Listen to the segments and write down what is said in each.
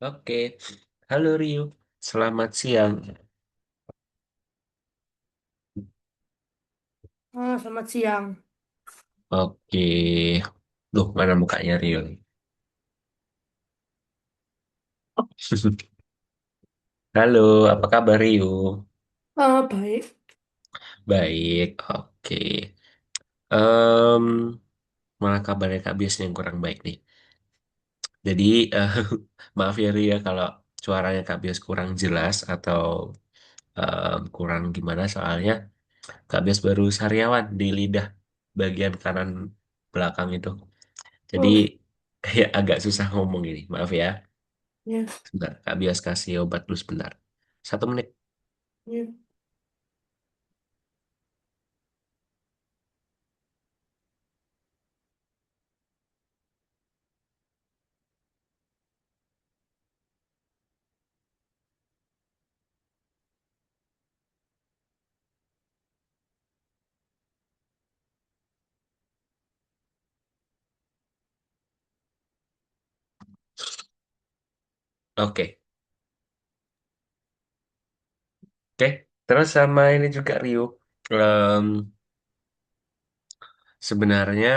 Oke, halo Rio, selamat siang. Selamat siang. Oke, duh mana mukanya Rio nih? Halo, apa kabar Rio? Baik. Baik, oke. Em, Malah kabarnya Kak Bias yang kurang baik nih. Jadi, maaf ya Rio ya kalau suaranya Kak Bias kurang jelas atau kurang gimana soalnya Kak Bias baru sariawan di lidah bagian kanan belakang itu. Jadi, Oh, kayak agak susah ngomong ini, maaf ya. ya, Sebentar, Kak Bias kasih obat dulu sebentar. 1 menit. ya. Oke. Oke. Terus sama ini juga Rio. Em, Sebenarnya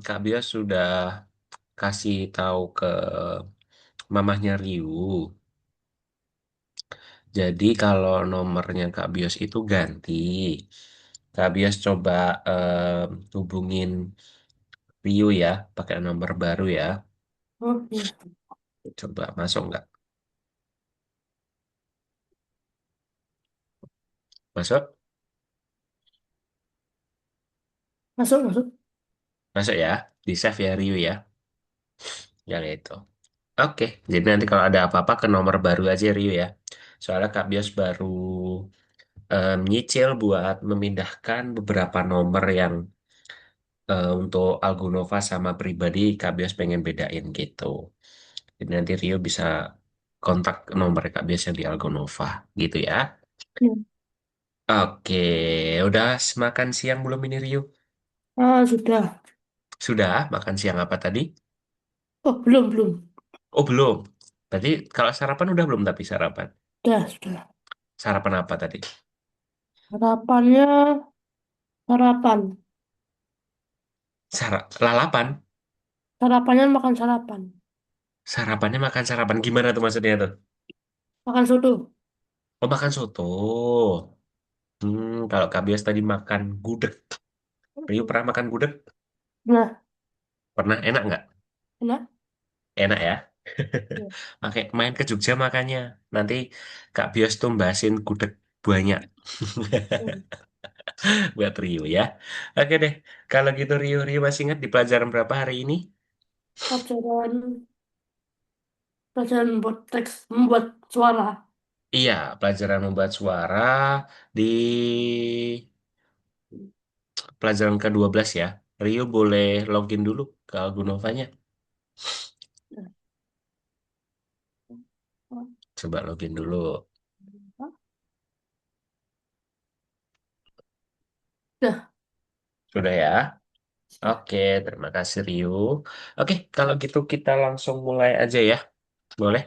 Kak Bias sudah kasih tahu ke mamahnya Rio. Jadi kalau nomornya Kak Bias itu ganti. Kak Bias coba hubungin Rio ya, pakai nomor baru ya. Oh, ya. Coba masuk nggak? Masuk? Masuk, masuk. Masuk ya. Di save ya Rio ya. Yang itu. Oke, jadi nanti kalau ada apa-apa ke nomor baru aja Rio ya. Soalnya Kak Bios baru nyicil buat memindahkan beberapa nomor yang untuk Algonova sama pribadi Kak Bios pengen bedain gitu. Jadi nanti Rio bisa kontak nomor Kak Bios yang di Algonova gitu ya. Ya. Oke, udah makan siang belum ini Rio? Sudah. Sudah, makan siang apa tadi? Oh, belum, belum. Oh belum. Berarti kalau sarapan udah belum tapi sarapan. Sudah, sudah. Sarapan apa tadi? Sarapannya, sarapan. Lalapan? Sarapannya makan sarapan. Sarapannya makan sarapan gimana tuh maksudnya tuh? Makan soto. Oh makan soto. Kalau Kak Bias tadi makan gudeg. Rio pernah makan gudeg? Nah, Pernah, enak nggak? enak. Enak ya? Ya. Pakai main ke Jogja makanya. Nanti Kak Bias tumbasin gudeg banyak Hmm. buat Rio ya. Oke deh. Kalau gitu Rio masih ingat di pelajaran berapa hari ini? Pelajaran, pelajaran membuat teks, membuat suara. Iya, pelajaran membuat suara di pelajaran ke-12 ya. Rio boleh login dulu ke Algonovanya. Coba login dulu. Dah. Sudah ya? Oke, terima kasih Rio. Oke, kalau gitu kita langsung mulai aja ya. Boleh?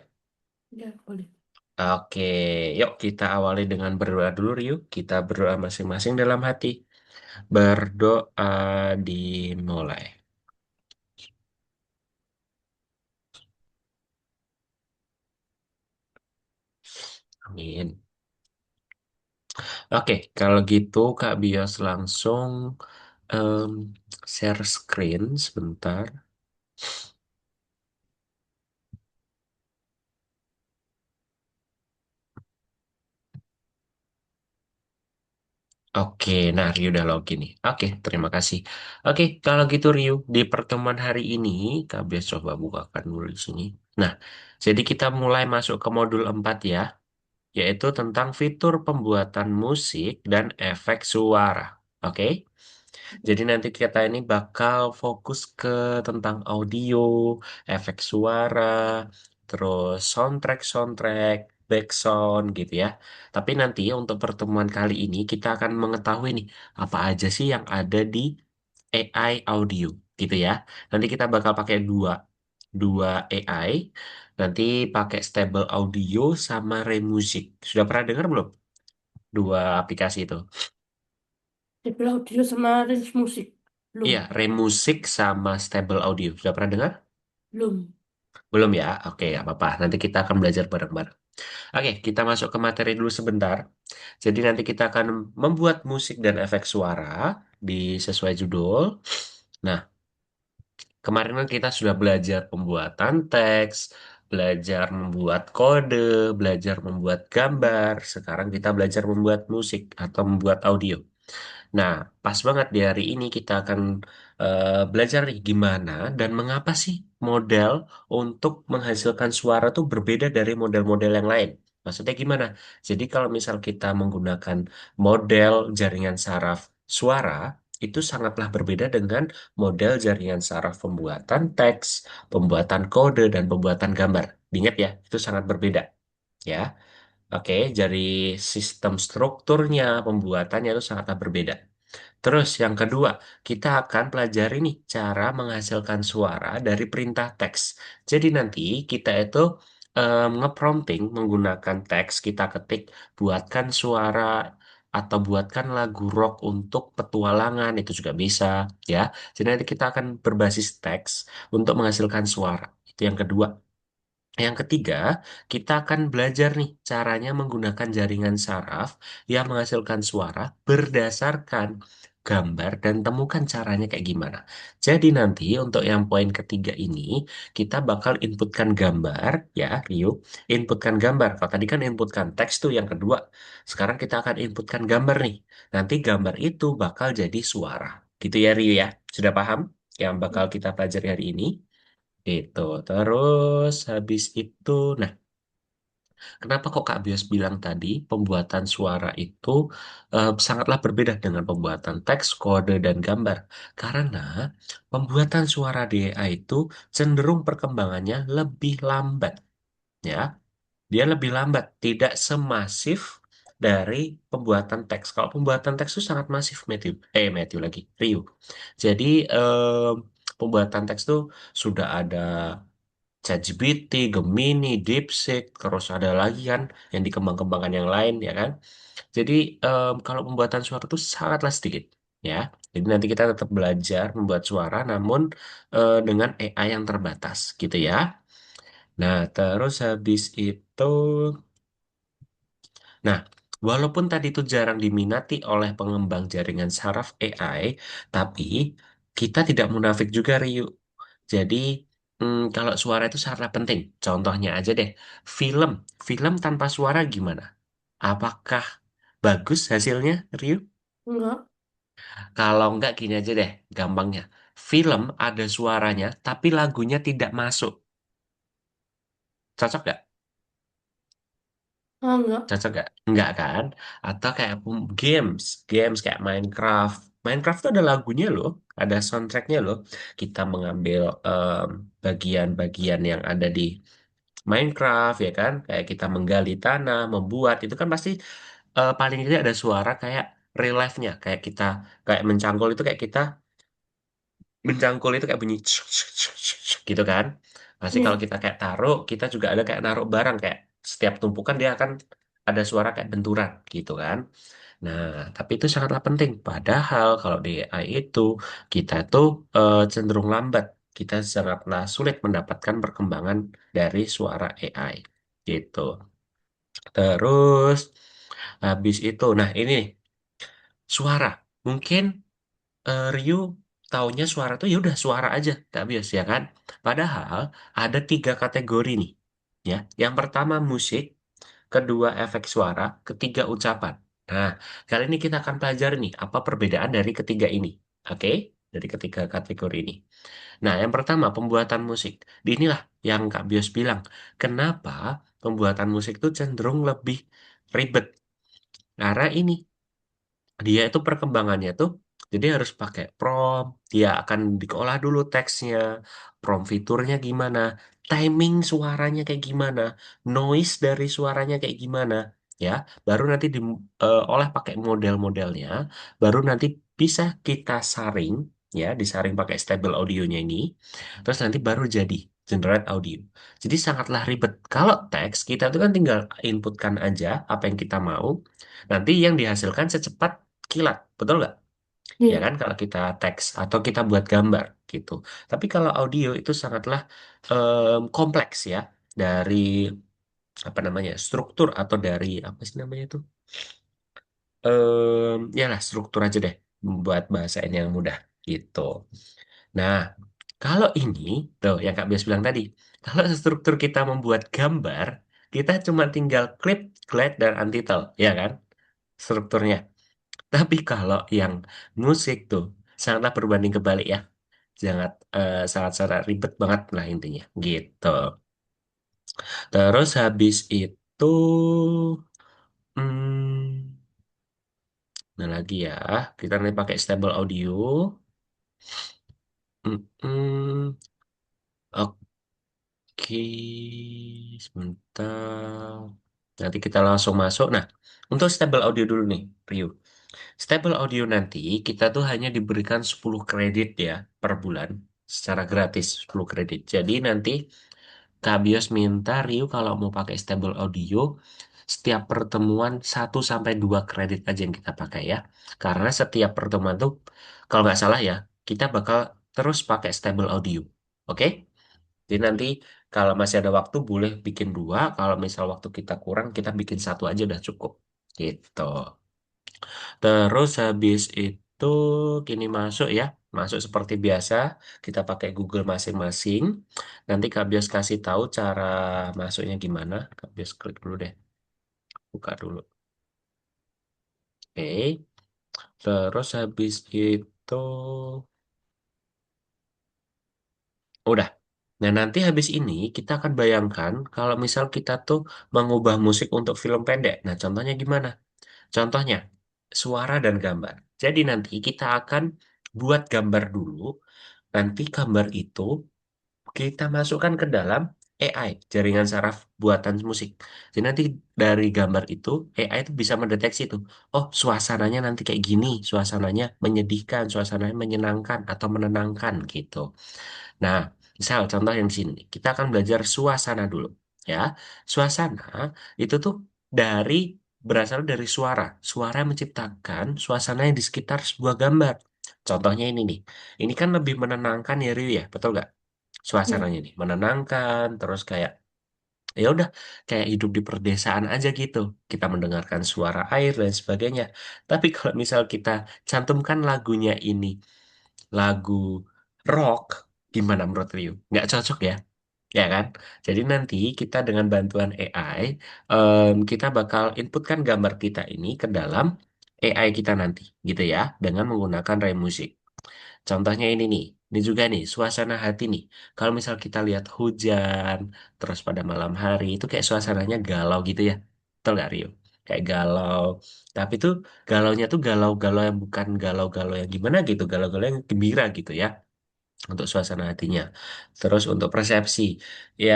Ya, boleh. Oke, yuk kita awali dengan berdoa dulu Rio. Kita berdoa masing-masing dalam hati. Berdoa dimulai. Amin. Oke, kalau gitu Kak Bios langsung em, share screen sebentar. Oke, nah Rio udah login nih. Oke, terima kasih. Oke, kalau gitu Rio, di pertemuan hari ini, Kak Bias coba bukakan dulu di sini. Nah, jadi kita mulai masuk ke modul 4 ya, yaitu tentang fitur pembuatan musik dan efek suara. Oke? Jadi nanti kita ini bakal fokus ke tentang audio, efek suara, terus soundtrack, background gitu ya. Tapi nanti untuk pertemuan kali ini kita akan mengetahui nih apa aja sih yang ada di AI audio gitu ya. Nanti kita bakal pakai dua dua AI. Nanti pakai Stable Audio sama Remusic. Sudah pernah dengar belum? Dua aplikasi itu. Stable audio sama range musik. Belum, Iya, Remusic sama Stable Audio. Sudah pernah dengar? belum. Belum ya? Oke, nggak apa-apa. Nanti kita akan belajar bareng-bareng. Oke, kita masuk ke materi dulu sebentar. Jadi nanti kita akan membuat musik dan efek suara di sesuai judul. Nah, kemarin kan kita sudah belajar pembuatan teks, belajar membuat kode, belajar membuat gambar. Sekarang kita belajar membuat musik atau membuat audio. Nah, pas banget di hari ini kita akan belajar nih gimana dan mengapa sih model untuk menghasilkan suara tuh berbeda dari model-model yang lain. Maksudnya gimana? Jadi kalau misal kita menggunakan model jaringan saraf suara, itu sangatlah berbeda dengan model jaringan saraf pembuatan teks, pembuatan kode, dan pembuatan gambar. Ingat ya, itu sangat berbeda. Ya, oke, dari sistem strukturnya, pembuatannya itu sangatlah berbeda. Terus yang kedua, kita akan pelajari nih cara menghasilkan suara dari perintah teks. Jadi nanti kita itu nge-prompting menggunakan teks, kita ketik buatkan suara atau buatkan lagu rock untuk petualangan, itu juga bisa ya. Jadi nanti kita akan berbasis teks untuk menghasilkan suara. Itu yang kedua. Yang ketiga, kita akan belajar nih caranya menggunakan jaringan saraf yang menghasilkan suara berdasarkan gambar dan temukan caranya kayak gimana. Jadi nanti untuk yang poin ketiga ini, kita bakal inputkan gambar, ya Rio, inputkan gambar. Kalau tadi kan inputkan teks tuh yang kedua. Sekarang kita akan inputkan gambar nih. Nanti gambar itu bakal jadi suara. Gitu ya Rio ya. Sudah paham yang bakal kita pelajari hari ini? Itu. Terus habis itu, nah, kenapa kok Kak Bias bilang tadi pembuatan suara itu sangatlah berbeda dengan pembuatan teks, kode, dan gambar? Karena pembuatan suara di AI itu cenderung perkembangannya lebih lambat, ya. Dia lebih lambat, tidak semasif dari pembuatan teks. Kalau pembuatan teks itu sangat masif, Matthew lagi, Rio. Jadi pembuatan teks itu sudah ada ChatGPT, Gemini, DeepSeek, terus ada lagi kan yang dikembang-kembangkan yang lain ya kan. Jadi kalau pembuatan suara itu sangatlah sedikit ya. Jadi nanti kita tetap belajar membuat suara namun dengan AI yang terbatas gitu ya. Nah, terus habis itu, nah, walaupun tadi itu jarang diminati oleh pengembang jaringan saraf AI, tapi kita tidak munafik juga, Ryu. Jadi, kalau suara itu sangatlah penting. Contohnya aja deh, film. Film tanpa suara gimana? Apakah bagus hasilnya, Ryu? Enggak, Kalau enggak, gini aja deh, gampangnya. Film ada suaranya, tapi lagunya tidak masuk. Cocok nggak? enggak. Cocok nggak? Enggak kan? Atau kayak games. Games kayak Minecraft. Minecraft tuh ada lagunya loh. Ada soundtracknya loh. Kita mengambil bagian-bagian yang ada di Minecraft ya kan, kayak kita menggali tanah, membuat itu kan pasti paling tidak ada suara kayak real life-nya, kayak kita kayak mencangkul itu kayak kita mencangkul itu kayak bunyi gitu kan. Pasti kalau Iya. kita kayak taruh, kita juga ada kayak naruh barang kayak setiap tumpukan dia akan ada suara kayak benturan gitu kan. Nah, tapi itu sangatlah penting. Padahal kalau di AI itu kita tuh cenderung lambat. Kita sangatlah sulit mendapatkan perkembangan dari suara AI gitu. Terus habis itu, nah ini nih, suara. Mungkin Ryu taunya suara tuh ya udah suara aja, tak bias ya kan? Padahal ada tiga kategori nih, ya. Yang pertama musik, kedua efek suara, ketiga ucapan. Nah, kali ini kita akan pelajari nih apa perbedaan dari ketiga ini, oke? Dari ketiga kategori ini. Nah, yang pertama pembuatan musik. Inilah yang Kak Bios bilang, kenapa pembuatan musik itu cenderung lebih ribet. Karena ini dia itu perkembangannya tuh jadi harus pakai prompt, dia akan diolah dulu teksnya, prompt fiturnya gimana, timing suaranya kayak gimana, noise dari suaranya kayak gimana, ya, baru nanti diolah pakai model-modelnya, baru nanti bisa kita saring, ya, disaring pakai stable audionya ini, terus nanti baru jadi. generate audio. Jadi sangatlah ribet. Kalau teks kita tuh kan tinggal inputkan aja apa yang kita mau, nanti yang dihasilkan secepat kilat, betul nggak? Ya Iya. kan kalau kita teks atau kita buat gambar gitu. Tapi kalau audio itu sangatlah kompleks ya, dari apa namanya, struktur atau dari apa sih namanya itu, ya lah struktur aja deh, buat bahasa ini yang mudah gitu. Nah, kalau ini tuh yang Kak Bias bilang tadi, kalau struktur kita membuat gambar, kita cuma tinggal clip, glide, dan untitle, ya kan? Strukturnya. Tapi kalau yang musik tuh sangatlah berbanding kebalik ya. Sangat-sangat ribet banget lah intinya gitu. Terus habis itu, hmm, nah lagi ya, kita nanti pakai stable audio. Oke, sebentar. Nanti kita langsung masuk. Nah, untuk stable audio dulu nih, Rio. Stable audio nanti kita tuh hanya diberikan 10 kredit ya per bulan secara gratis 10 kredit. Jadi nanti Kak Bios minta Rio kalau mau pakai stable audio setiap pertemuan 1 sampai 2 kredit aja yang kita pakai ya. Karena setiap pertemuan tuh kalau nggak salah ya, kita bakal terus pakai stable audio. Oke? Jadi nanti kalau masih ada waktu boleh bikin 2. Kalau misal waktu kita kurang, kita bikin 1 aja udah cukup. Gitu. Terus habis itu kini masuk ya. Masuk seperti biasa. Kita pakai Google masing-masing. Nanti Kak Bias kasih tahu cara masuknya gimana. Kak Bias klik dulu deh. Buka dulu. Oke. Terus habis itu udah. Nah, nanti habis ini kita akan bayangkan kalau misal kita tuh mengubah musik untuk film pendek. Nah, contohnya gimana? Contohnya, suara dan gambar. Jadi nanti kita akan buat gambar dulu. Nanti gambar itu kita masukkan ke dalam AI, jaringan saraf buatan musik. Jadi nanti dari gambar itu, AI itu bisa mendeteksi itu. Oh, suasananya nanti kayak gini. Suasananya menyedihkan, suasananya menyenangkan atau menenangkan gitu. Nah, misal contoh yang di sini, kita akan belajar suasana dulu, ya. Suasana itu tuh dari berasal dari suara. Suara yang menciptakan suasana yang di sekitar sebuah gambar. Contohnya ini nih. Ini kan lebih menenangkan ya Rio ya, betul nggak? Iya. Suasananya nih menenangkan, terus kayak ya udah kayak hidup di perdesaan aja gitu. Kita mendengarkan suara air dan sebagainya. Tapi kalau misal kita cantumkan lagunya ini lagu rock, gimana menurut Rio? Nggak cocok ya? Ya kan? Jadi nanti kita dengan bantuan AI, kita bakal inputkan gambar kita ini ke dalam AI kita nanti, gitu ya, dengan menggunakan Ray Music. Contohnya ini nih, ini juga nih, suasana hati nih. Kalau misal kita lihat hujan, terus pada malam hari, itu kayak suasananya galau gitu ya. Betul nggak, Rio? Kayak galau. Tapi tuh galaunya tuh galau-galau yang bukan galau-galau yang gimana gitu, galau-galau yang gembira gitu ya untuk suasana hatinya. Terus untuk persepsi, ya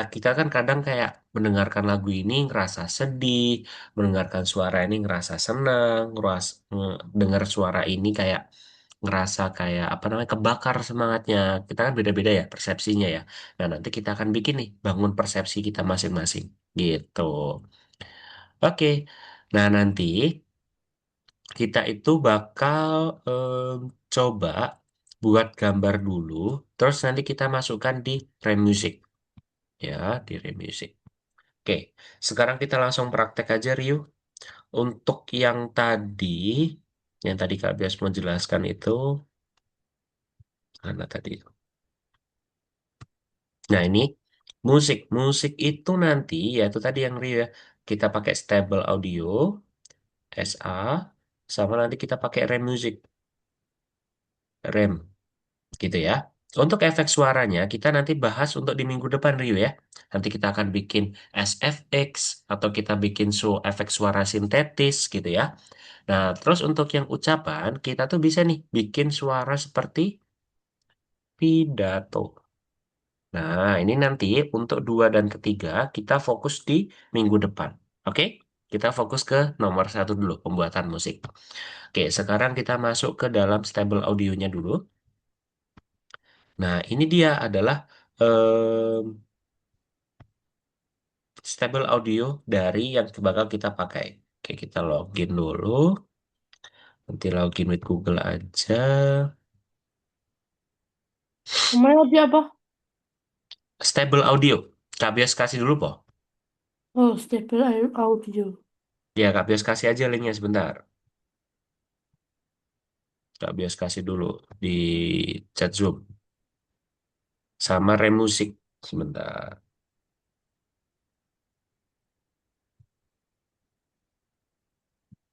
kita kan kadang kayak mendengarkan lagu ini ngerasa sedih, mendengarkan suara ini ngerasa senang, dengar suara ini kayak ngerasa kayak apa namanya kebakar semangatnya. Kita kan beda-beda ya persepsinya ya. Nah nanti kita akan bikin nih bangun persepsi kita masing-masing gitu. Oke, nah nanti kita itu bakal coba buat gambar dulu, terus nanti kita masukkan di Remusic ya, di Remusic. Oke, sekarang kita langsung praktek aja Rio. Untuk yang tadi Kak Bias mau jelaskan itu, mana tadi? Nah ini musik itu nanti, yaitu tadi yang Rio ya, kita pakai stable audio, SA, sama nanti kita pakai Remusic, Rem. Gitu ya. Untuk efek suaranya, kita nanti bahas untuk di minggu depan, Rio ya. Nanti kita akan bikin SFX, atau kita bikin efek suara sintetis, gitu ya. Nah, terus untuk yang ucapan, kita tuh bisa nih, bikin suara seperti pidato. Nah, ini nanti untuk 2 dan 3, kita fokus di minggu depan. Oke? Kita fokus ke nomor 1 dulu, pembuatan musik. Oke, sekarang kita masuk ke dalam stable audionya dulu. Nah, ini dia adalah em, stable audio dari yang bakal kita pakai. Oke, kita login dulu. Nanti login with Google aja. Namanya dia apa? Stable audio. Kak Bios kasih dulu, po. Oh, stable audio. Ya, Kak Bios kasih aja linknya sebentar. Kak Bios kasih dulu di chat Zoom. Sama Remusik. Sebentar.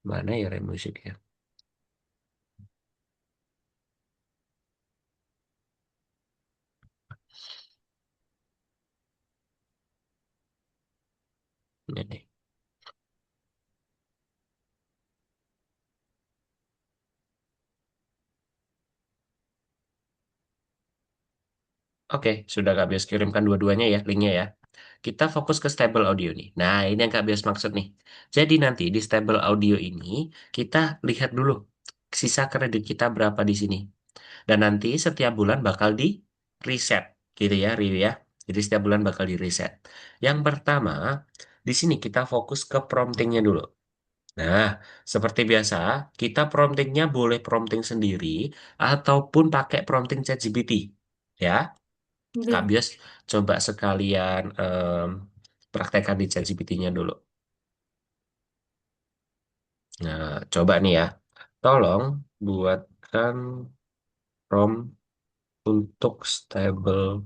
Mana ya Remusik ya? Ini nih. Oke, sudah Kak Bios kirimkan dua-duanya ya, linknya ya. Kita fokus ke stable audio nih. Nah, ini yang Kak Bios maksud nih. Jadi nanti di stable audio ini, kita lihat dulu sisa kredit kita berapa di sini. Dan nanti setiap bulan bakal di reset, gitu ya, Rio ya. Jadi setiap bulan bakal di reset. Yang pertama, di sini kita fokus ke promptingnya dulu. Nah, seperti biasa, kita promptingnya boleh prompting sendiri ataupun pakai prompting ChatGPT. Ya, Kak Oke. Bias coba sekalian praktekkan di ChatGPT-nya dulu. Nah, coba nih ya. Tolong buatkan prompt untuk stable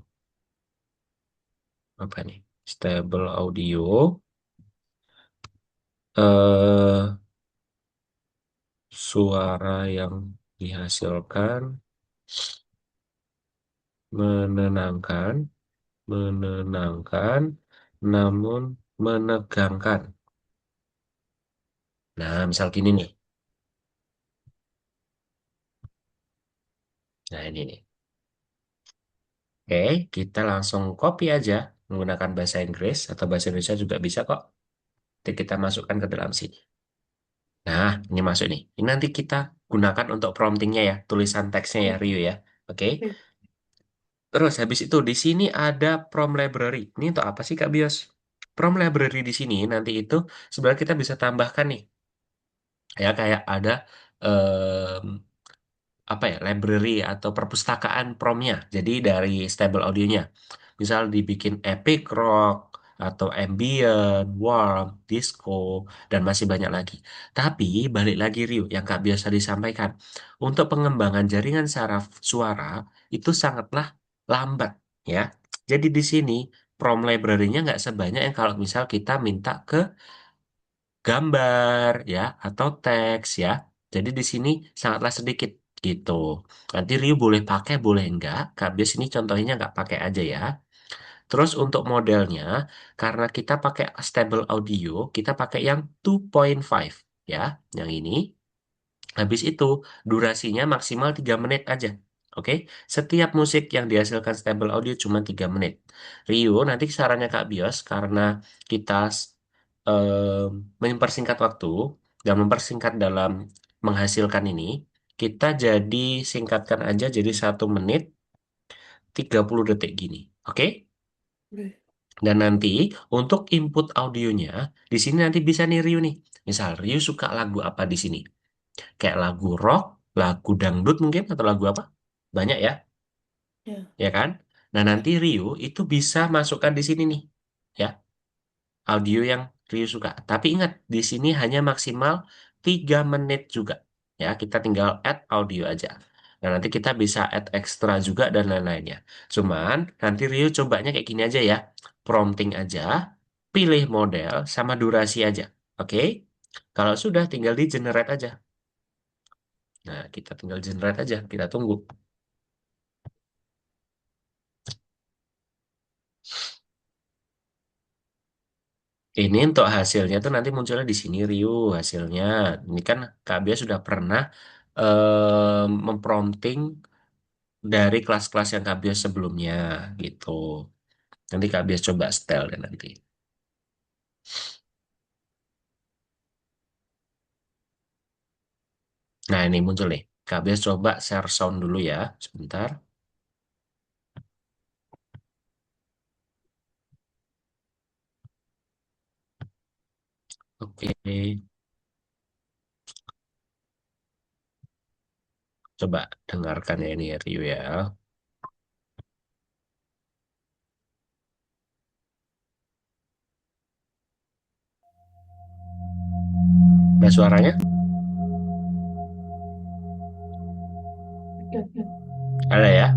apa nih? Stable audio eh suara yang dihasilkan menenangkan, menenangkan namun menegangkan. Nah, misal gini nih. Nah, ini nih. Oke, kita langsung copy aja menggunakan bahasa Inggris atau bahasa Indonesia juga bisa kok. Nanti kita masukkan ke dalam sini. Nah, ini masuk nih. Ini nanti kita gunakan untuk promptingnya ya, tulisan teksnya ya, Rio ya. Oke. Oke. Terus habis itu di sini ada prompt library. Ini untuk apa sih Kak Bios? Prompt library di sini nanti itu sebenarnya kita bisa tambahkan nih. Ya kayak ada apa ya library atau perpustakaan promnya jadi dari stable audionya misal dibikin epic rock atau ambient, warm, disco dan masih banyak lagi tapi balik lagi Rio yang Kak biasa disampaikan untuk pengembangan jaringan saraf suara itu sangatlah lambat ya jadi di sini prompt library-nya nggak sebanyak yang kalau misal kita minta ke gambar ya atau teks ya. Jadi di sini sangatlah sedikit gitu. Nanti Rio boleh pakai boleh enggak. Kak Bias ini contohnya nggak pakai aja ya. Terus untuk modelnya karena kita pakai stable audio, kita pakai yang 2.5 ya, yang ini. Habis itu durasinya maksimal 3 menit aja. Oke, setiap musik yang dihasilkan stable audio cuma 3 menit. Rio, nanti sarannya Kak Bios, karena kita mempersingkat waktu dan mempersingkat dalam menghasilkan ini, kita jadi singkatkan aja jadi 1 menit 30 detik gini. Oke? Oke. Dan nanti untuk input audionya, di sini nanti bisa nih Rio nih. Misal Rio suka lagu apa di sini? Kayak lagu rock, lagu dangdut mungkin atau lagu apa? Banyak ya, Ya. ya kan? Nah, nanti Rio itu bisa masukkan di sini nih, ya, audio yang Rio suka. Tapi ingat, di sini hanya maksimal 3 menit juga. Ya, kita tinggal add audio aja. Nah, nanti kita bisa add extra juga dan lain-lainnya. Cuman, nanti Rio cobanya kayak gini aja ya. Prompting aja, pilih model, sama durasi aja. Oke? Kalau sudah, tinggal di generate aja. Nah, kita tinggal generate aja. Kita tunggu. Ini untuk hasilnya tuh nanti munculnya di sini Rio hasilnya. Ini kan Kak Bia sudah pernah memprompting dari kelas-kelas yang Kak Bia sebelumnya gitu. Nanti Kak Bia coba setel deh nanti. Nah ini muncul nih. Kak Bia coba share sound dulu ya sebentar. Oke, coba dengarkan ya ini Rio ya. Ada suaranya? Oke. Ada ya.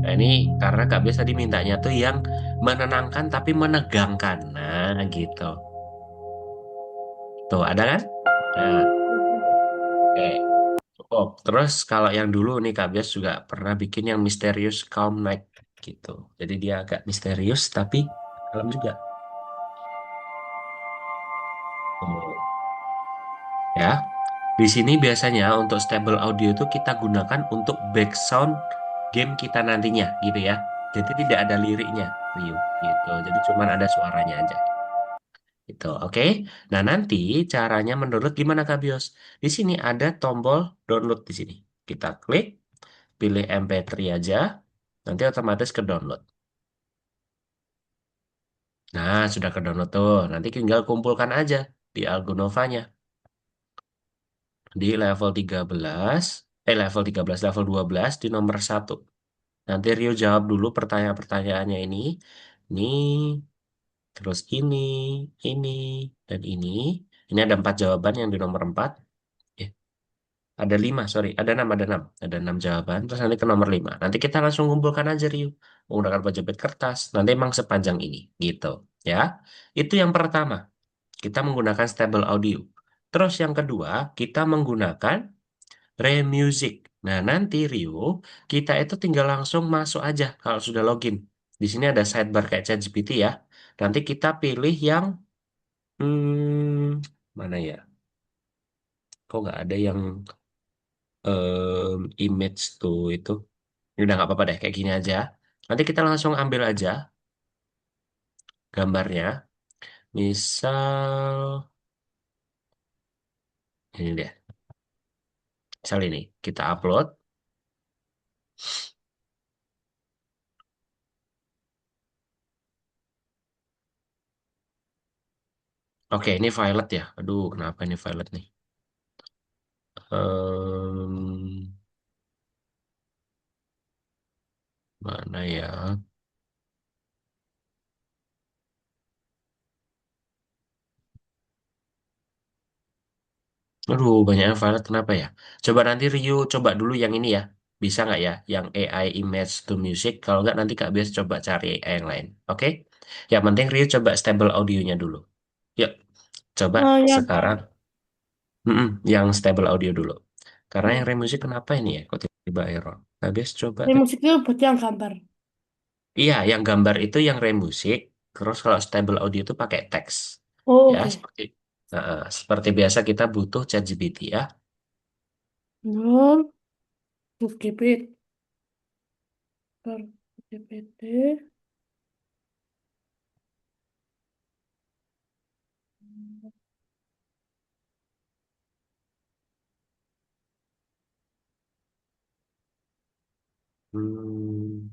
Nah, ini karena Kak biasa dimintanya tuh yang menenangkan tapi menegangkan. Nah, gitu. Tuh, ada kan? Nah, oke. Cukup. Terus kalau yang dulu nih Kak Bias juga pernah bikin yang Mysterious Calm Night gitu. Jadi dia agak misterius tapi kalem juga. Tuh. Ya. Di sini biasanya untuk stable audio itu kita gunakan untuk background game kita nantinya gitu ya. Jadi tidak ada liriknya, Rio, gitu. Jadi cuman ada suaranya aja. Gitu, oke. Nah, nanti caranya menurut gimana Kak Bios? Di sini ada tombol download di sini. Kita klik, pilih MP3 aja, nanti otomatis ke download. Nah, sudah ke download tuh. Nanti tinggal kumpulkan aja di Algonovanya di level 13, level 12 di nomor 1. Nanti Rio jawab dulu pertanyaan-pertanyaannya ini. Ini, terus ini, dan ini. Ini ada 4 jawaban yang di nomor 4. Ada 5, sorry. Ada 6. Ada 6 jawaban, terus nanti ke nomor 5. Nanti kita langsung kumpulkan aja, Rio. Menggunakan pejepit kertas. Nanti emang sepanjang ini, gitu. Ya, itu yang pertama. Kita menggunakan stable audio. Terus yang kedua, kita menggunakan Remusic. Nah, nanti Rio, kita itu tinggal langsung masuk aja kalau sudah login. Di sini ada sidebar kayak ChatGPT ya. Nanti kita pilih yang mana ya? Kok nggak ada yang image tuh itu? Ini udah nggak apa-apa deh, kayak gini aja. Nanti kita langsung ambil aja gambarnya. Misal ini deh. Misal ini kita upload. Oke, ini violet ya. Aduh, kenapa ini violet nih? Em, mana ya? Aduh, banyak yang violet. Kenapa ya? Coba nanti Rio coba dulu yang ini ya. Bisa nggak ya? Yang AI image to music. Kalau nggak nanti Kak Bias coba cari AI yang lain. Oke? Yang penting Rio coba stable audionya dulu. Yuk, coba Oh ya, sekarang. Yang stable audio dulu. Karena yang oh. remusik kenapa ini ya? Kok tiba-tiba error? Kak Bias coba Ini deh. musik itu buat yang gambar. Iya, yang gambar itu yang remusik. Terus kalau stable audio itu pakai teks. Oh, Ya, oke. seperti biasa kita butuh ChatGPT ya. Nol, terus GPT, per GPT. Hmm,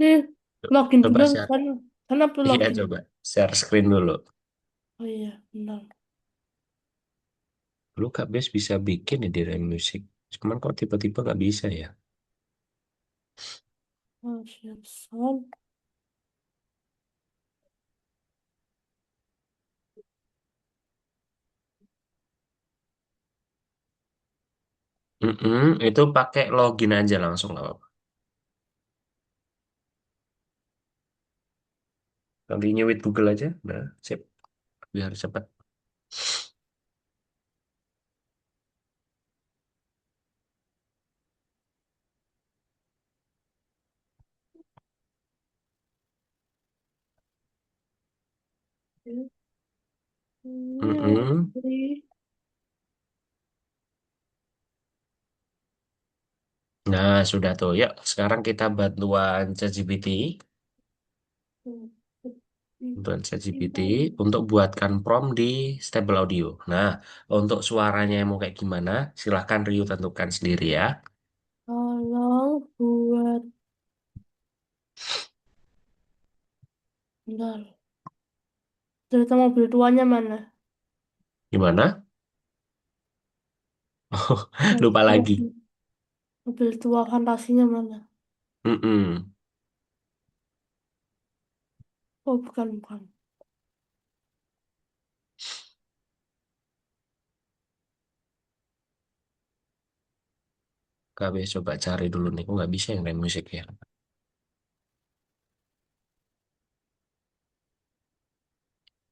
Nih, login coba bener share. kan? Kan perlu Iya, login. coba share screen dulu. Oh iya, benar. Lu Kak Bes bisa bikin ya di Rem Music. Cuman kok tiba-tiba nggak bisa ya? Oh, share sound. Itu pakai login aja langsung nggak apa-apa. Nanti nyewit Google aja. Nah, sip. Biar cepat. Iya, Mm-mm. sih. Nah, sudah tuh. Yuk, sekarang kita bantuan ChatGPT. Bantuan ChatGPT untuk buatkan prompt di Stable Audio. Nah, untuk suaranya yang mau kayak gimana, silahkan Ryu tentukan sendiri ya. Tolong buat Bentar. Cerita mobil tuanya mana? Gimana? Lupa lagi. Mobil, mobil tua fantasinya mana? Mm-mm. Oh, bukan, bukan. KB coba cari dulu nih. Kok nggak bisa yang main musik ya?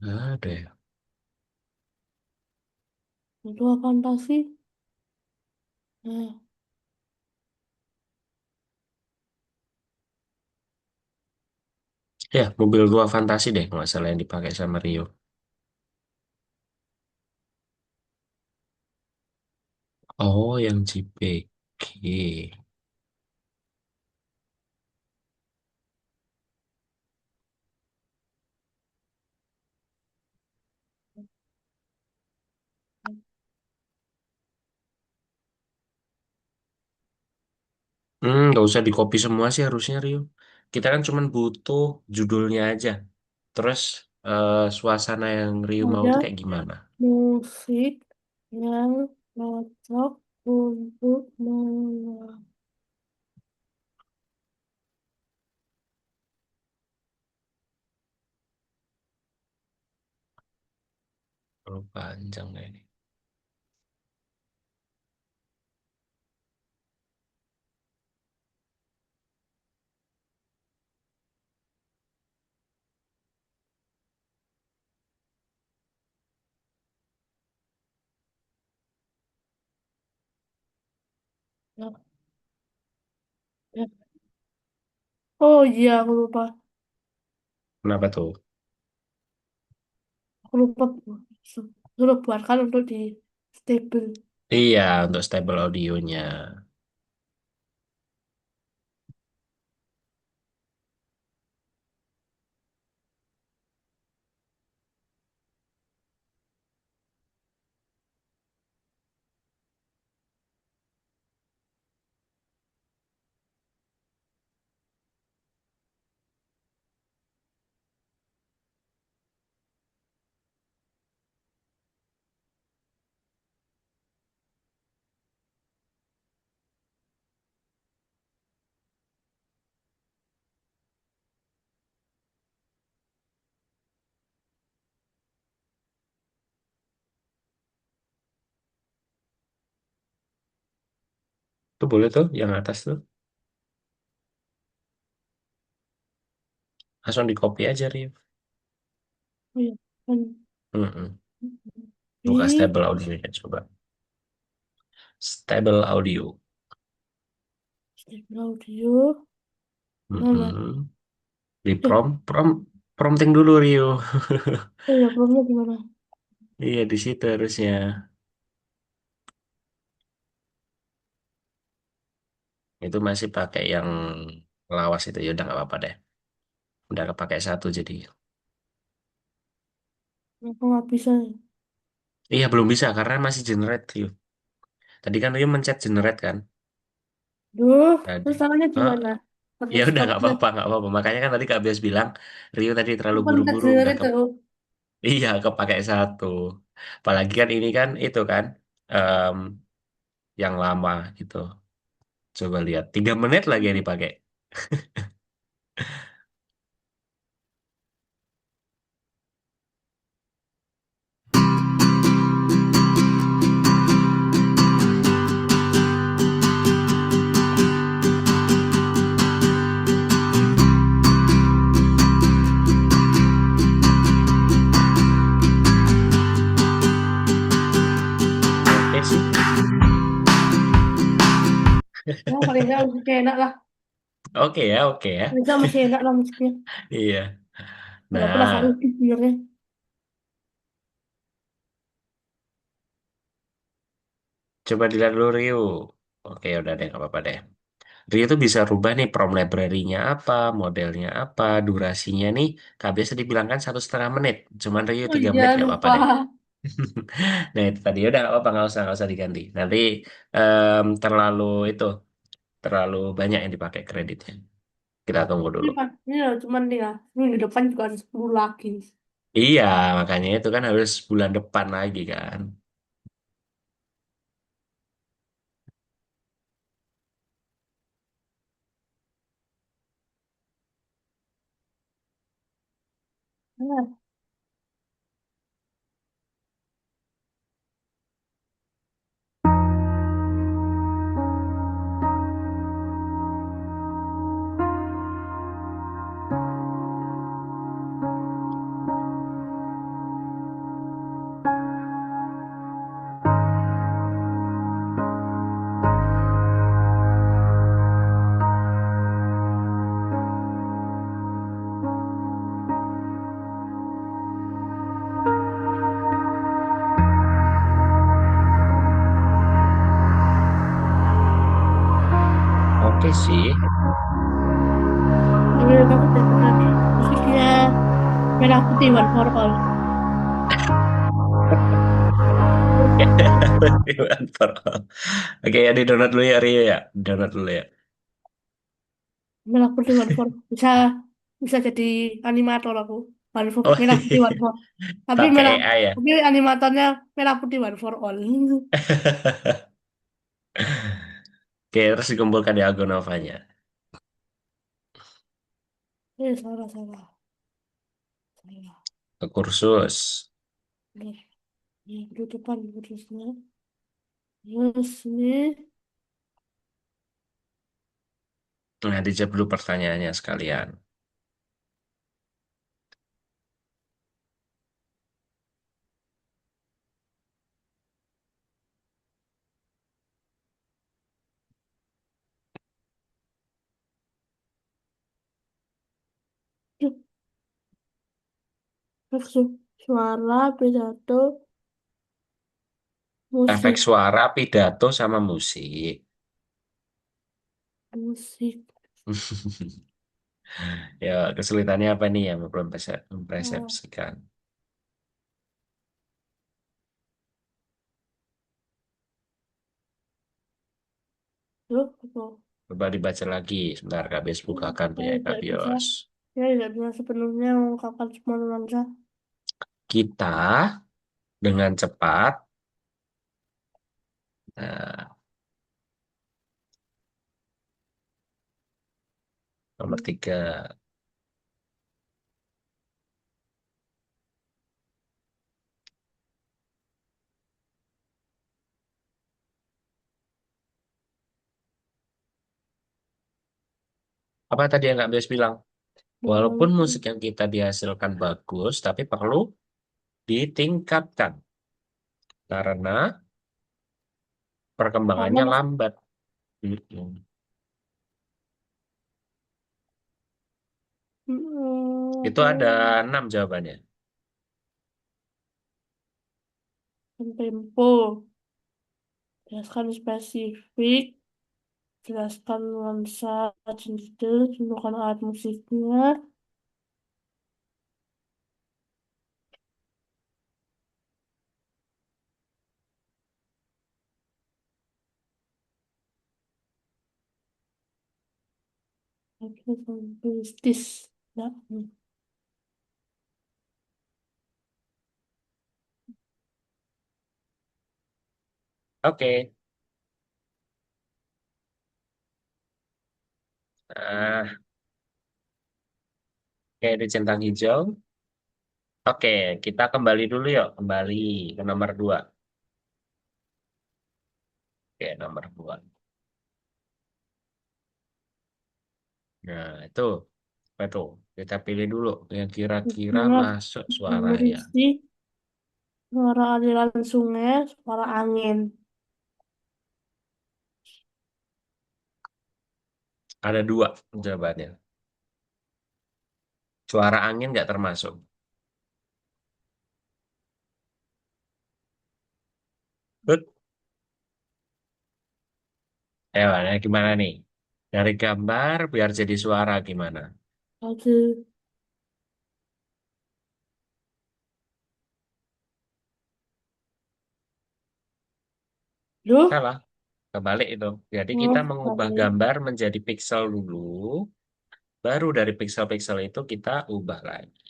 Ada ya. Mobil tua fantasi. Nah, Ya, mobil tua fantasi deh. Nggak salah yang dipakai sama Rio. Oh, yang JPG. Nggak usah di copy semua sih harusnya Rio. Kita kan cuma butuh judulnya aja. Terus suasana yang Rio mau ada tuh kayak gimana? musik yang cocok untuk menang. Terlalu panjang deh ini. Ya, ya. Oh iya, aku lupa. Kenapa tuh? Aku lupa. Suruh buatkan untuk di stable. Iya, untuk stable audionya. Tuh boleh tuh, yang atas tuh. Langsung di copy aja, Rio. Oh iya, kan Mm-mm. Buka di stable audionya coba. Stable audio. stable audio. Mana? Mm-mm. Di Eh, prompting dulu Rio. oh iya, belumnya gimana? Iya di situ harusnya. Itu masih pakai yang lawas itu ya udah nggak apa-apa deh. Udah kepakai satu jadi. Aku nggak bisa. Iya belum bisa karena masih generate Rio. Tadi kan Rio mencet generate kan. Duh, Tadi. terus tangannya Ah, gimana? ya Pakai udah nggak stopwatch. apa-apa nggak apa-apa. Makanya kan tadi Kak Bias bilang Rio tadi terlalu Aku pencet buru-buru udah generate ke tuh. iya kepakai satu. Apalagi kan ini kan itu kan em, yang lama gitu. Coba lihat 3 menit lagi yang dipakai. Oke sih. Ya, paling nggak musiknya enak lah. Oke ya, oke ya. Paling nggak masih enak lah musiknya. Iya. Walaupun agak Nah, lucu sebenarnya. coba dilihat dulu Rio. Oke, udah deh, nggak apa-apa deh. Rio tuh bisa rubah nih prom library-nya apa, modelnya apa, durasinya nih. KBS tadi bilang kan 1,5 menit. Cuman Rio Oh tiga iya, menit nggak apa-apa lupa. deh. Nah, itu tadi udah nggak apa-apa, nggak usah diganti. Nanti terlalu itu, terlalu banyak yang dipakai kreditnya. Kita tunggu Ini dulu. Pak, ini loh, cuman tinggal minggu depan juga ada 10 lagi. Iya, makanya itu kan harus bulan depan lagi kan. Nah, Oke sih. menurut aku daripada musiknya Merah Putih One for All. Oke, ya di download dulu ya Rio ya. Download dulu ya. Merah Putih One for bisa bisa jadi animator aku. One for, Oh Merah Putih One iya, for. Tapi pakai merah AI ya. tapi animatornya Merah Putih One for All. Oke, terus dikumpulkan di Algonovanya. Salah salah. Salah. Ke kursus. Bener. Ya, di depan terusnya. Terus ini Nah, dijawab dulu pertanyaannya sekalian. suara pidato Efek musik suara, pidato, sama musik. musik. Ya, kesulitannya apa nih yang belum bisa Oh, mempersepsikan? tuh apa? Coba dibaca lagi. Sebentar, Kak Bios bukakan punya Kak Tidak bisa, Bios. saya tidak bisa sepenuhnya mengungkapkan semua nuansa. Kita dengan cepat. Nah, nomor 3. Apa tadi yang Kak Bios bilang? Walaupun musik yang kita dihasilkan bagus, tapi perlu ditingkatkan. Karena Karena perkembangannya mas, lambat. Mm-mm. Itu ada apa 6 jawabannya. tempo, jelaskan spesifik, jelaskan nuansa, jenis detail, tunjukkan alat musiknya, listis. Ya. Oke. Ah, Oke, di centang hijau. Oke, kita kembali dulu yuk. Kembali ke nomor 2. Oke, nomor 2. Nah, itu. Apa itu? Kita pilih dulu yang kira-kira Dengar, masuk suara ya. berisi suara aliran sungai, suara angin. Ada 2 jawabannya. Suara angin nggak termasuk. Good. Nah, gimana nih? Dari gambar biar jadi suara gimana? Lagi, loh, Salah. Kebalik itu. Jadi kita oh, mengubah balik. gambar menjadi pixel dulu, Baru dari pixel-pixel itu kita ubah lagi.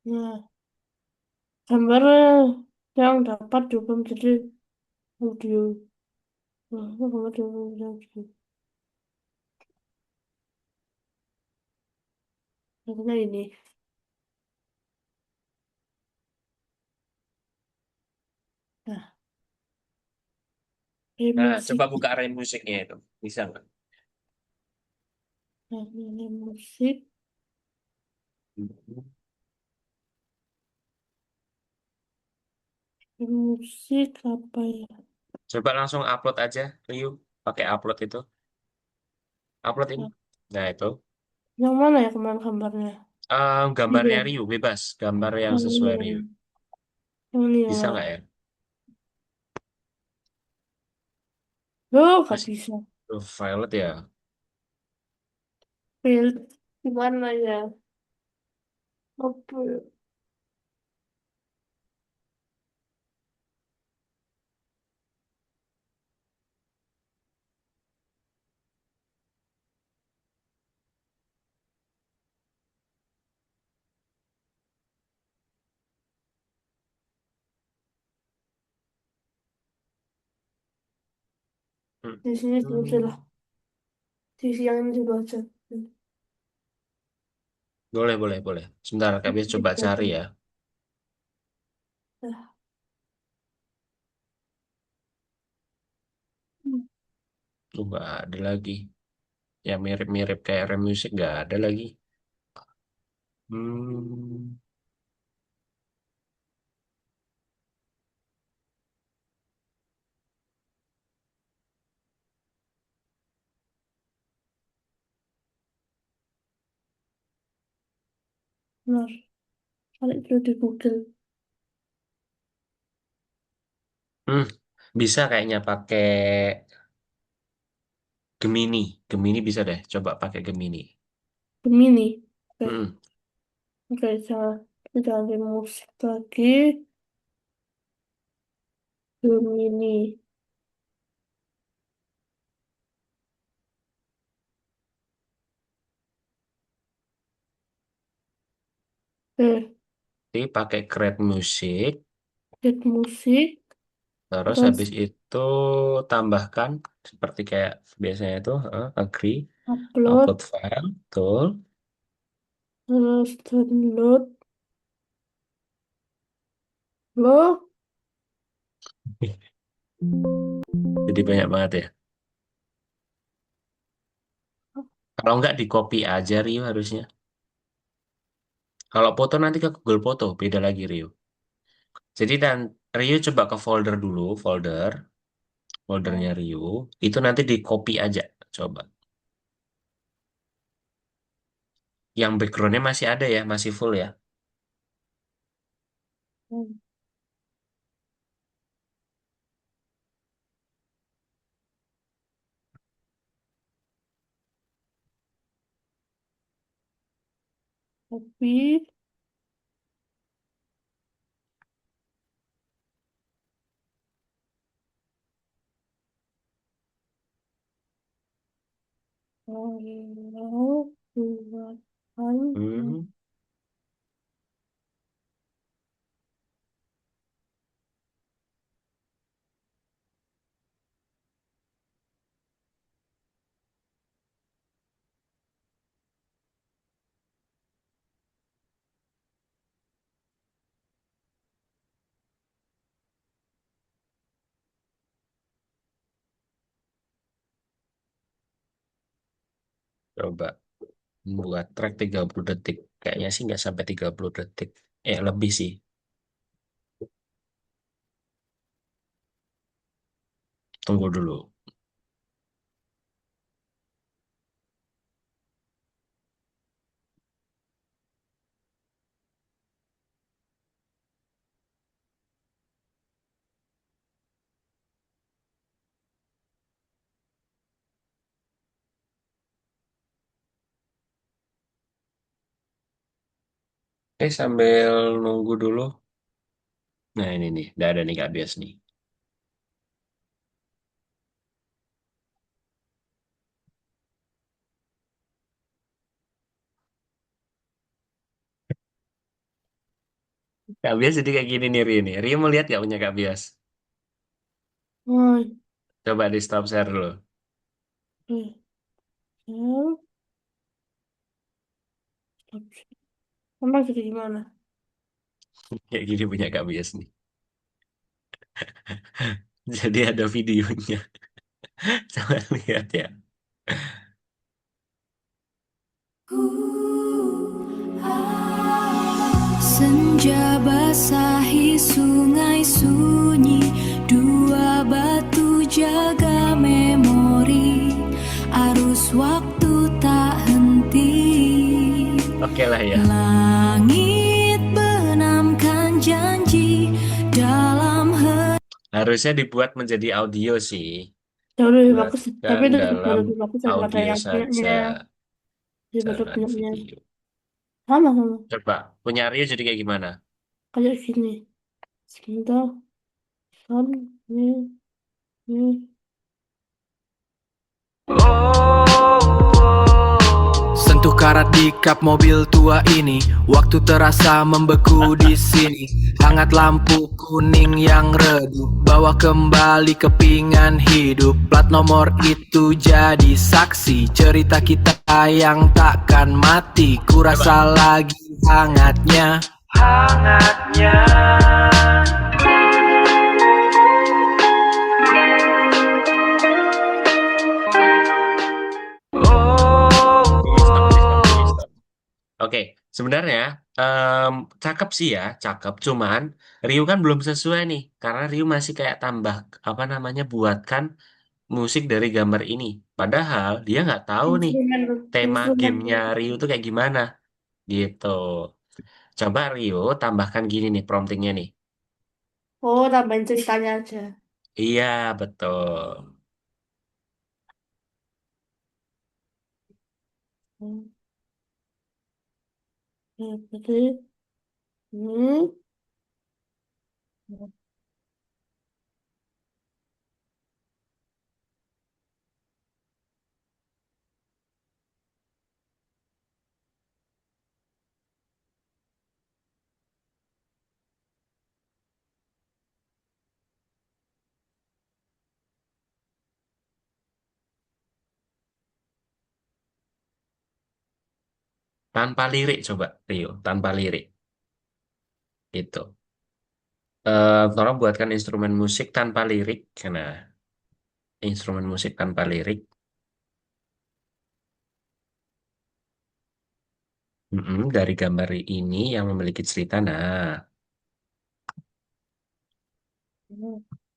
Nah, gambarnya yang dapat juga menjadi audio. Nah, itu gambar juga menjadi audio. Contohnya ini. Nah, Nah, musik. coba buka array musiknya itu. Bisa nggak? Nah, ini musik. Hmm. Ini musik apa ya? Coba langsung upload aja, Ryu. Pakai upload itu. Upload ini. Nah, Nah, itu. yang mana ya kemarin gambarnya? Ini Gambarnya ya. Ryu, bebas. Gambar yang Yang ini sesuai ya. Ryu. Yang ini ya. Bisa nggak ya? Loh, gak Masih bisa. violet ya. Build. Gimana ya? Apa ya? Hmm. Di sini dulu aja Hmm. lah. Sisi yang ini dulu aja. Boleh, boleh, boleh. Sebentar, Kak Bias coba cari ya. Nah, Nggak ada lagi. Yang mirip-mirip kayak rem musik nggak ada lagi. Hmm. benar. Cari dulu di Google. Hmm. Bisa kayaknya pakai Gemini. Gemini bisa deh. Coba pakai Gemini. Gemini. Oke, Hmm. oke, jangan di musik lagi. Gemini. Oke, Jadi pakai Create Music. hit musik. Terus habis Terus itu tambahkan seperti kayak biasanya itu agree, upload upload. file, betul. Terus download. Loh, Jadi banyak banget ya. Kalau nggak di copy aja Rio harusnya. Kalau foto nanti ke Google Foto, beda lagi Rio. Jadi dan Rio coba ke folder dulu, foldernya oh, Rio, itu nanti di copy aja, coba. Yang backgroundnya masih ada ya, masih full ya. oh, tapi kalau buatan Hmm. Coba buat track 30 detik. Kayaknya sih nggak sampai 30 detik. Lebih sih. Tunggu dulu. Sambil nunggu dulu. Nah ini nih, udah ada nih Kak Bias nih. Kak Bias jadi kayak gini nih Rio nih. Rio mau lihat gak punya Kak Bias? Oh, Coba di stop share dulu. eh, eh, emang jadi gimana? Kayak gini punya Kak Bias nih. Jadi ada videonya. Coba lihat ya. Senja basahi sungai sunyi, dua batu jaga memori, arus waktu tak henti. Oke lah ya. Langit benamkan janji dalam Harusnya dibuat menjadi audio sih. Jauh lebih bagus, tapi Buatkan itu juga dalam lebih bagus daripada audio yang saja. punyanya, daripada Jangan punyanya. video. Sama sama, Coba, punya Rio jadi kayak gimana? kayak gini. Sebentar, kan, ini. Sentuh karat di kap mobil tua ini, waktu terasa membeku di sini. Hangat lampu kuning yang redup, bawa kembali kepingan hidup. Plat nomor itu jadi saksi cerita kita yang takkan mati. Coba. Kurasa lagi hangatnya. Di stop. Oke, sebenarnya em, cakep sih ya, cakep. Cuman Ryu kan belum sesuai nih, karena Ryu masih kayak tambah apa namanya buatkan musik dari gambar ini. Padahal dia nggak tahu nih Instrumen, tema instrumen. gamenya Ryu tuh kayak gimana gitu. Coba Ryu tambahkan gini nih promptingnya nih. Oh, tambahin ceritanya aja. Iya betul. Hmm, ya, berarti, hmm, Tanpa lirik coba Ryu, tanpa lirik itu. Tolong buatkan instrumen musik tanpa lirik. Nah, instrumen musik tanpa lirik. Dari gambar ini yang memiliki cerita. Nah,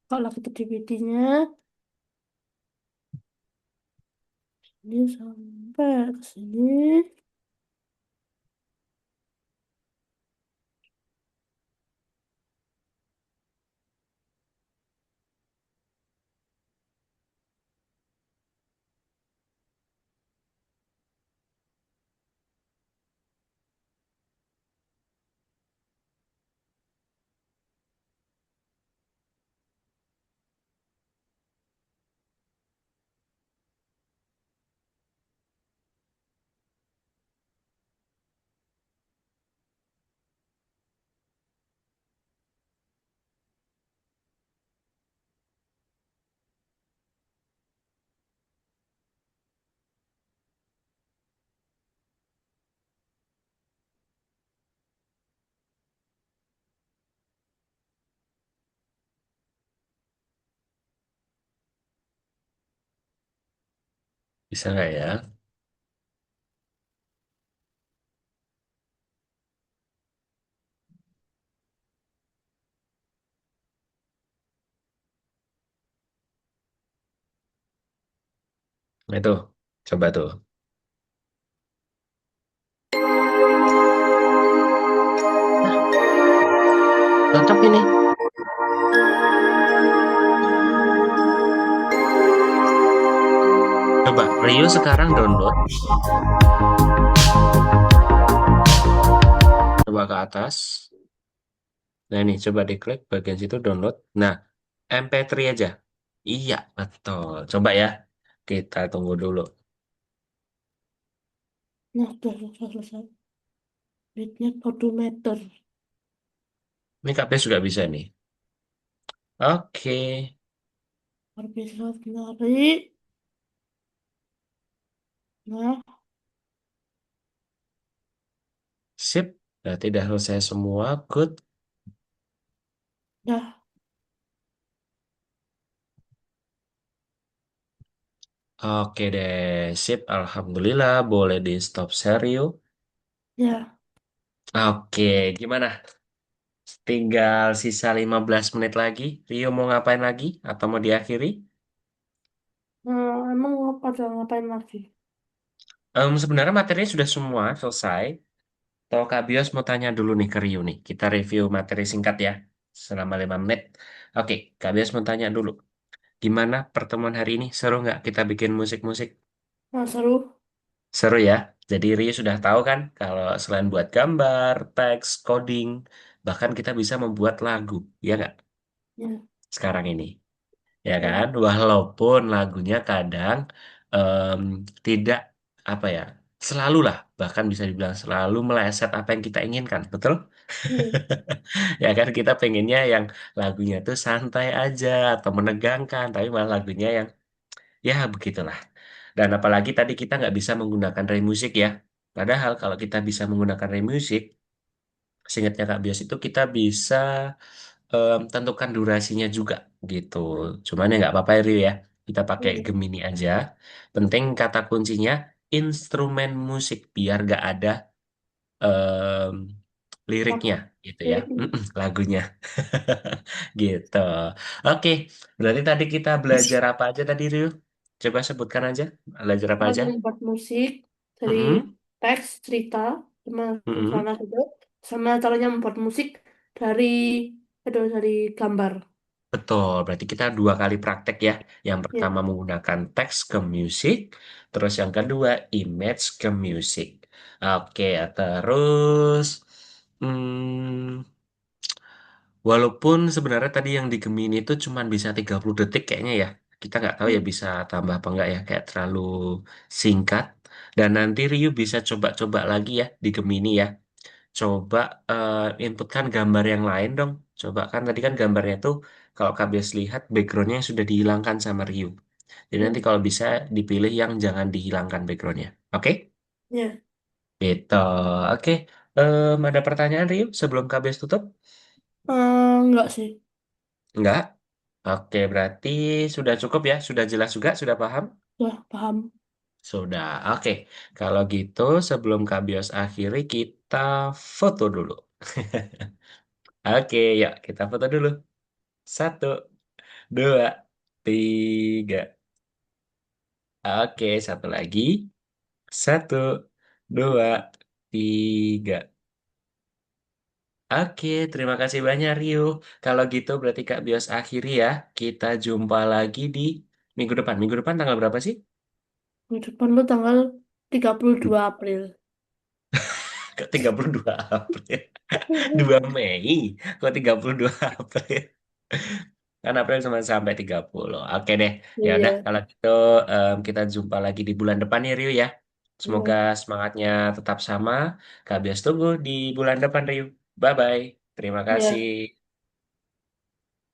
kalau lagi DVD-nya, ini sampai ke sini. bisa nggak ya? Nah, itu, coba tuh. Cocok ini. Coba, Rio sekarang download. Coba ke atas. Nah, ini coba diklik bagian situ download. Nah, MP3 aja. Iya, betul. Coba ya. Kita tunggu dulu. Nah, sudah selesai. Beatnya podometer. Ini KPS juga bisa nih. Oke, Karbohidrat menarik. Nah, sip. Berarti udah selesai semua. Good. ya, Oke deh, sip. Alhamdulillah, boleh di stop serius. ya. Oke, gimana? Tinggal sisa 15 menit lagi. Rio mau ngapain lagi? Atau mau diakhiri? Emang pada ngapain lagi? Sebenarnya materinya sudah semua selesai. Kalau Kak Bios mau tanya dulu nih ke Rio nih. Kita review materi singkat ya. Selama 5 menit. Oke, Kak Bios mau tanya dulu. Gimana pertemuan hari ini? Seru nggak kita bikin musik-musik? Nah, seru. Seru ya. Jadi Rio sudah tahu kan kalau selain buat gambar, teks, coding, bahkan kita bisa membuat lagu. Ya nggak? Ya, Sekarang ini. Ya ya, kan? Walaupun lagunya kadang em, tidak apa ya, selalu lah, bahkan bisa dibilang selalu meleset apa yang kita inginkan, betul? ya, Ya kan kita pengennya yang lagunya tuh santai aja atau menegangkan, tapi malah lagunya yang ya begitulah. Dan apalagi tadi kita nggak bisa menggunakan Ray Music ya. Padahal kalau kita bisa menggunakan Ray Music, seingatnya Kak Bias itu kita bisa tentukan durasinya juga gitu. Cuman ya nggak apa-apa ya Rio ya. Kita pakai ya, Gemini aja. Penting kata kuncinya instrumen musik biar nggak ada em, liriknya lagu. gitu ya. Liriknya. Lagunya gitu. Oke, berarti tadi kita belajar apa aja tadi Rio? Coba sebutkan aja. Belajar apa aja? Cara membuat musik dari Mm-mm, teks, cerita, sama mm-mm. sana gitu. Sama caranya membuat musik dari, dari gambar. Betul, berarti kita dua kali praktek ya. Yang Ya, pertama menggunakan teks ke musik, terus yang kedua image ke musik. Oke, terus hmm, walaupun sebenarnya tadi yang di Gemini itu cuma bisa 30 detik kayaknya ya. Kita nggak tahu ya ya, bisa tambah apa enggak ya, kayak terlalu singkat. Dan nanti Ryu bisa coba-coba lagi ya di Gemini ya. Coba inputkan gambar yang lain dong. Coba kan tadi kan gambarnya tuh kalau KBS lihat backgroundnya sudah dihilangkan sama Ryu. Jadi ya, nanti kalau bisa dipilih yang jangan dihilangkan backgroundnya. Oke? ya. Gitu. Oke. Ada pertanyaan Ryu sebelum KBS tutup? Enggak sih. Enggak? Oke, berarti sudah cukup ya. Sudah jelas juga, sudah paham? Ya, paham. Sudah. Oke. Kalau gitu sebelum KBS akhiri kita foto dulu. Oke, yuk kita foto dulu. Satu, dua, tiga. Oke, satu lagi. Satu, dua, tiga. Oke, terima kasih banyak Rio. Kalau gitu berarti Kak Bios akhiri ya. Kita jumpa lagi di minggu depan. Minggu depan tanggal berapa sih? Di depan lu tanggal 32 April. Ke 32 April. 2 Mei. Kok 32 April? Kan April cuma sampai 30. Oke deh. Ya udah Iya, kalau gitu kita jumpa lagi di bulan depan ya Rio ya. Semoga iya, semangatnya tetap sama. Kak Bias tunggu di bulan depan Rio. Bye bye. Terima iya. kasih.